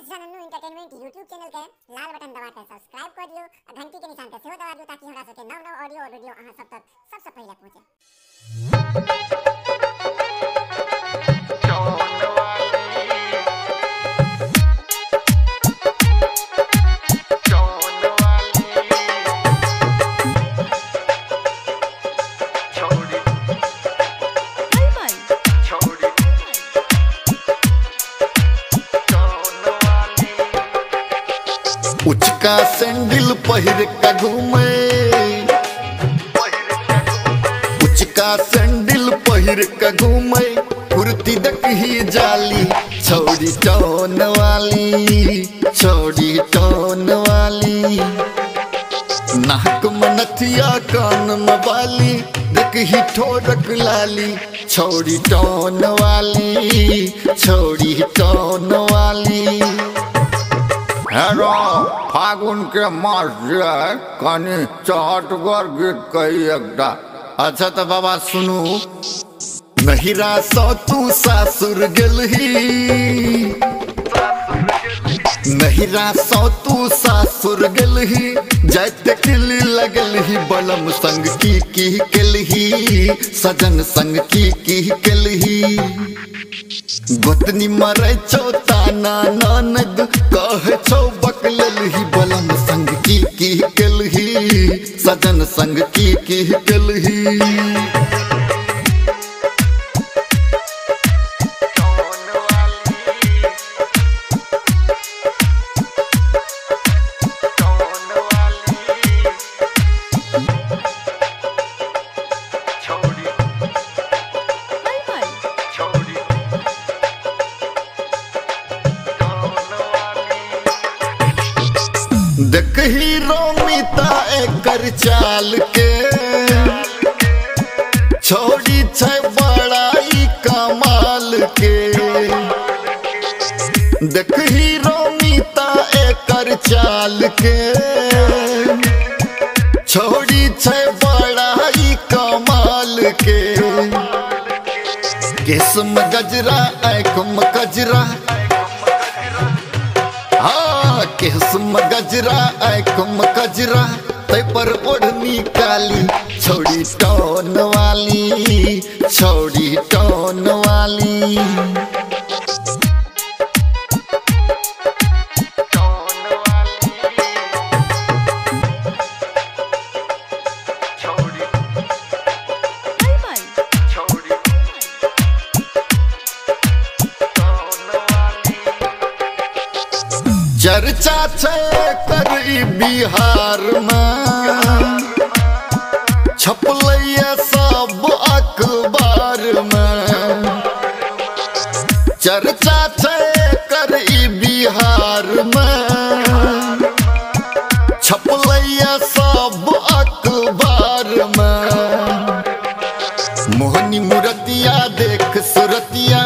Yes जानन्नु entertainment YouTube channel के लाल button दबा के सब्सक्राइब कर दियो और घंटी के निशान के सेहो दबा दियो ताकि हमरा सबके नव नव ऑडियो और वीडियो अहां सब तक सबसे पहले पहुंचे। उचका सैंडल पहिर का घूमे, उचका सैंडल पहिर का घूमे, कुर्ती दकही जाली छौड़ी टोन वाली, छौड़ी टोन वाली। नाक में नथिया कान में बाली, दकही ठोरक लाली छौड़ी टोन वाली, छौड़ी टोन वाली। हेरो फागुन के मास जे कनी चहटगर गीत कही एकटा। अच्छा तो बाबा सुनू। नहिरा सौ तू सासुर गेलही, नहिरा सौ तू सासुर गेलही, जाते किली लगलही बलम संग की केलही, सजन संग की केलही। गोतनी मरे छो ताना ननद कहे छो बकलही, बलम संग की केलही, सजन संग की केलही। देखही रोमिता एकर चाल के, छोड़ी छै बड़ाई कमाल के। देखही रोमिता एकर चाल के, छोड़ी छै बड़ाई कमाल के। केस में गजरा आँख में गजरा, हाँ केस में गजरा आँख में गजरा, तै पर ओढ़नी काली छौड़ी टोन वाली, छौड़ी टोन वाली। चर्चा छै करी बिहार में, छपलैया सब अखबार में। चर्चा छै करी बिहार में, छपलैया सब अखबार में। मोहनी मूर्तिया देख सुरतिया,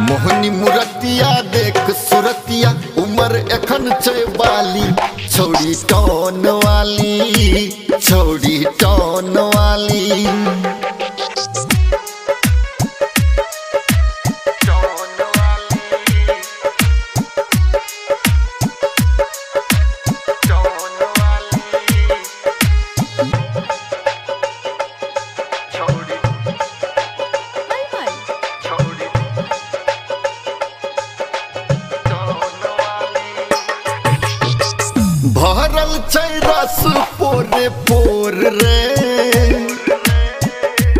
मोहनी मूर्तिया देख सुरतिया, उमर एखन छै बाली छौड़ी टोन वाली, छौड़ी टोन वाली। भरल छै रस पोरे पोर रे,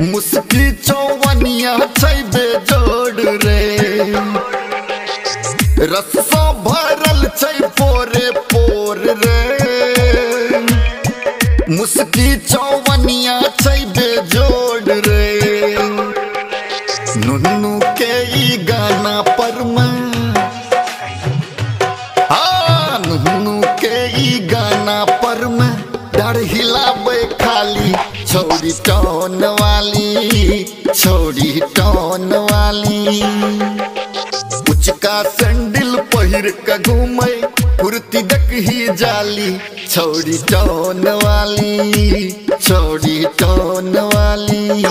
मुस्की चौवनिया छै बेजोड़ रे। रस सँ भरल छै पोरे पोर रे, मुस्की चौवनिया छै बेजोड़ रे। नुन्नू के ई गाना पर में, नुन्नू के ई गाना पर में डर हिलाबे खाली छौड़ी टोन वाली, छौड़ी टोन वाली। उचका सैंडल पहिर के घूमे, कुर्ती दकही जाली छौड़ी टोन वाली, छौड़ी टोन वाली।